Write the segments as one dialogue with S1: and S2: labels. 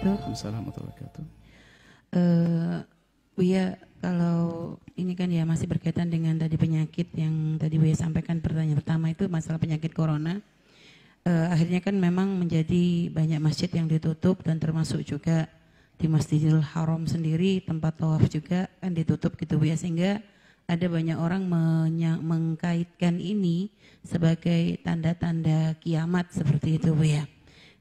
S1: wabarakatuh.
S2: Assalamualaikum warahmatullahi wabarakatuh.
S1: Buya, kalau ini kan ya masih berkaitan dengan tadi penyakit yang tadi Buya sampaikan, pertanyaan pertama itu masalah penyakit corona. Akhirnya kan memang menjadi banyak masjid yang ditutup dan termasuk juga di Masjidil Haram sendiri tempat tawaf juga kan ditutup gitu Buya, sehingga ada banyak orang mengkaitkan ini sebagai tanda-tanda kiamat seperti itu Buya.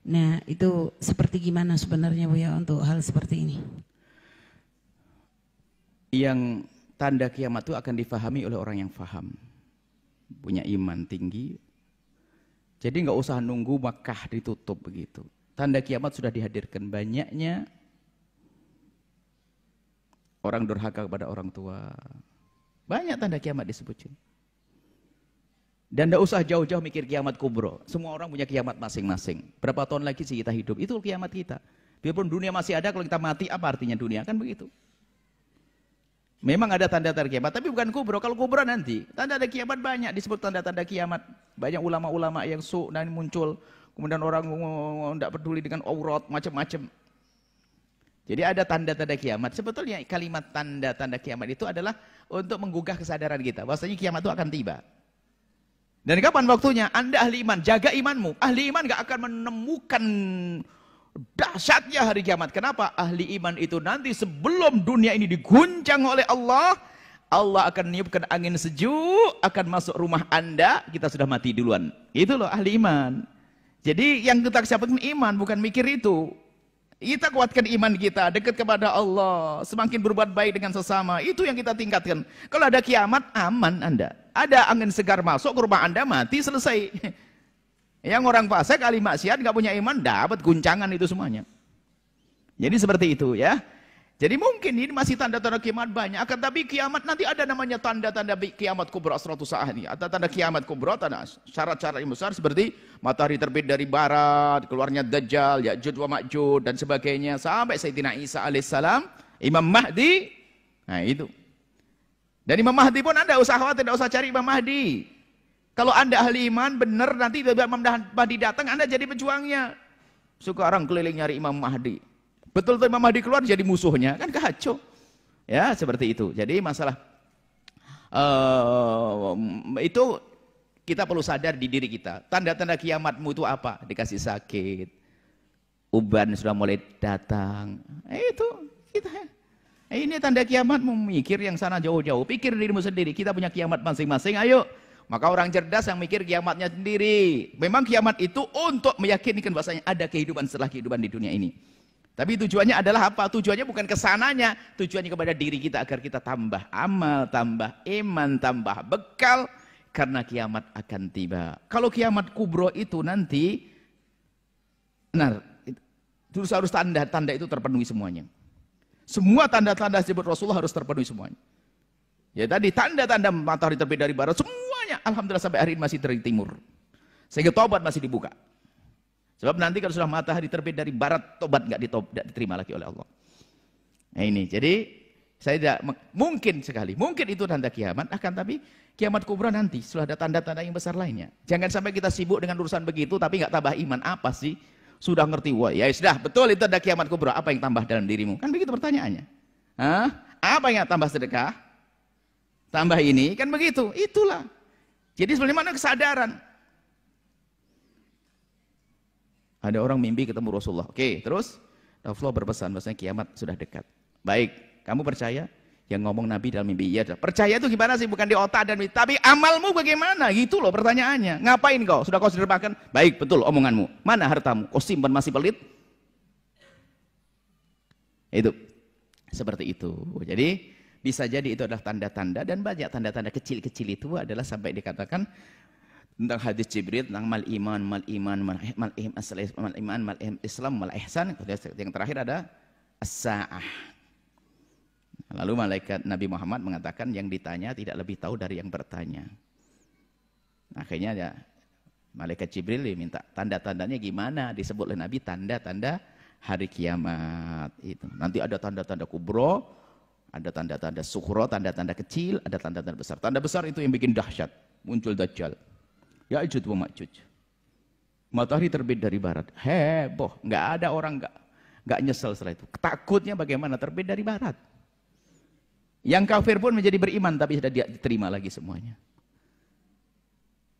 S1: Nah itu seperti gimana sebenarnya Buya untuk hal seperti ini?
S2: Yang tanda kiamat itu akan difahami oleh orang yang faham, punya iman tinggi. Jadi nggak usah nunggu Makkah ditutup begitu. Tanda kiamat sudah dihadirkan, banyaknya orang durhaka kepada orang tua. Banyak tanda kiamat disebutkan. Dan tidak usah jauh-jauh mikir kiamat kubro. Semua orang punya kiamat masing-masing. Berapa tahun lagi sih kita hidup? Itu kiamat kita. Biarpun dunia masih ada, kalau kita mati apa artinya dunia? Kan begitu. Memang ada tanda-tanda kiamat, tapi bukan kubro. Kalau kubro nanti, tanda-tanda kiamat banyak disebut tanda-tanda kiamat. Banyak ulama-ulama yang dan muncul. Kemudian orang tidak peduli dengan aurat, macam-macam. Jadi ada tanda-tanda kiamat. Sebetulnya kalimat tanda-tanda kiamat itu adalah untuk menggugah kesadaran kita. Bahwasanya kiamat itu akan tiba. Dan kapan waktunya? Anda ahli iman, jaga imanmu. Ahli iman gak akan menemukan dahsyatnya hari kiamat. Kenapa? Ahli iman itu nanti sebelum dunia ini diguncang oleh Allah, Allah akan niupkan angin sejuk, akan masuk rumah Anda, kita sudah mati duluan. Itu loh ahli iman. Jadi yang kita siapkan iman, bukan mikir itu. Kita kuatkan iman kita, dekat kepada Allah, semakin berbuat baik dengan sesama, itu yang kita tingkatkan. Kalau ada kiamat, aman Anda. Ada angin segar masuk ke rumah Anda, mati, selesai. Yang orang fasik, ahli maksiat, nggak punya iman, dapat guncangan itu semuanya. Jadi seperti itu ya. Jadi mungkin ini masih tanda-tanda kiamat banyak, akan tapi kiamat nanti ada namanya tanda-tanda kiamat kubra 100 saat ini. Ada tanda kiamat kubra, tanda syarat-syarat yang besar seperti matahari terbit dari barat, keluarnya Dajjal, Ya'juj wa Ma'juj dan sebagainya sampai Sayyidina Isa alaihissalam, Imam Mahdi. Nah itu. Dan Imam Mahdi pun Anda usah khawatir, tidak usah cari Imam Mahdi. Kalau Anda ahli iman benar, nanti bila Imam Mahdi datang Anda jadi pejuangnya. Sekarang keliling nyari Imam Mahdi. Betul tuh Imam Mahdi keluar jadi musuhnya, kan kacau. Ya, seperti itu. Jadi masalah itu kita perlu sadar di diri kita. Tanda-tanda kiamatmu itu apa? Dikasih sakit. Uban sudah mulai datang. Itu kita. Ini tanda kiamatmu, mikir yang sana jauh-jauh. Pikir dirimu sendiri, kita punya kiamat masing-masing, ayo. Maka orang cerdas yang mikir kiamatnya sendiri. Memang kiamat itu untuk meyakinkan bahwasanya ada kehidupan setelah kehidupan di dunia ini. Tapi tujuannya adalah apa? Tujuannya bukan kesananya, tujuannya kepada diri kita agar kita tambah amal, tambah iman, tambah bekal karena kiamat akan tiba. Kalau kiamat kubro itu nanti, benar, terus harus tanda-tanda itu terpenuhi semuanya. Semua tanda-tanda disebut Rasulullah harus terpenuhi semuanya. Ya tadi tanda-tanda matahari terbit dari barat semuanya, alhamdulillah sampai hari ini masih dari timur. Sehingga taubat masih dibuka. Sebab nanti kalau sudah matahari terbit dari barat, tobat nggak diterima lagi oleh Allah. Nah ini, jadi saya tidak mungkin sekali, mungkin itu tanda kiamat, akan tapi kiamat kubra nanti sudah ada tanda-tanda yang besar lainnya. Jangan sampai kita sibuk dengan urusan begitu, tapi nggak tambah iman. Apa sih? Sudah ngerti, wah ya sudah betul itu ada kiamat kubra. Apa yang tambah dalam dirimu? Kan begitu pertanyaannya. Hah? Apa yang tambah sedekah? Tambah ini, kan begitu. Itulah. Jadi sebenarnya mana kesadaran? Ada orang mimpi ketemu Rasulullah. Oke, terus Rasulullah berpesan bahwasanya kiamat sudah dekat. Baik, kamu percaya? Yang ngomong Nabi dalam mimpi, iya. Percaya itu gimana sih? Bukan di otak dan mimpi. Tapi amalmu bagaimana? Gitu loh pertanyaannya. Ngapain kau? Sudah kau sederhanakan? Baik, betul omonganmu. Mana hartamu? Kau simpan masih pelit? Itu. Seperti itu. Jadi bisa jadi itu adalah tanda-tanda, dan banyak tanda-tanda kecil-kecil itu adalah sampai dikatakan tentang hadis Jibril tentang mal iman mal Islam mal ihsan. Yang terakhir ada as-saah. Lalu malaikat Nabi Muhammad mengatakan yang ditanya tidak lebih tahu dari yang bertanya. Akhirnya ya malaikat Jibril minta tanda-tandanya gimana, disebut oleh Nabi tanda-tanda hari kiamat itu. Nanti ada tanda-tanda kubro, ada tanda-tanda sukhro, tanda-tanda kecil, ada tanda-tanda besar. Tanda besar itu yang bikin dahsyat, muncul Dajjal. Ya'juj wa Ma'juj. Matahari terbit dari barat. Heboh, nggak ada orang nggak nyesel setelah itu. Takutnya bagaimana? Terbit dari barat. Yang kafir pun menjadi beriman, tapi sudah diterima lagi semuanya.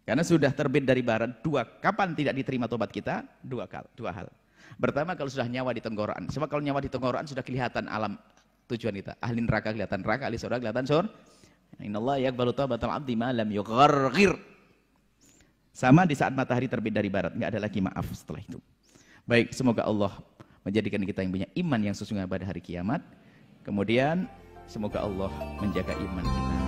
S2: Karena sudah terbit dari barat, kapan tidak diterima tobat kita? Dua hal. Pertama, kalau sudah nyawa di tenggorokan. Sebab kalau nyawa di tenggorokan sudah kelihatan alam tujuan kita. Ahli neraka kelihatan neraka, ahli surga kelihatan surga. Innallaha yaqbalu taubatal abdi ma lam yugharghir. Sama di saat matahari terbit dari barat, nggak ada lagi maaf setelah itu. Baik, semoga Allah menjadikan kita yang punya iman yang sesungguhnya pada hari kiamat. Kemudian semoga Allah menjaga iman kita.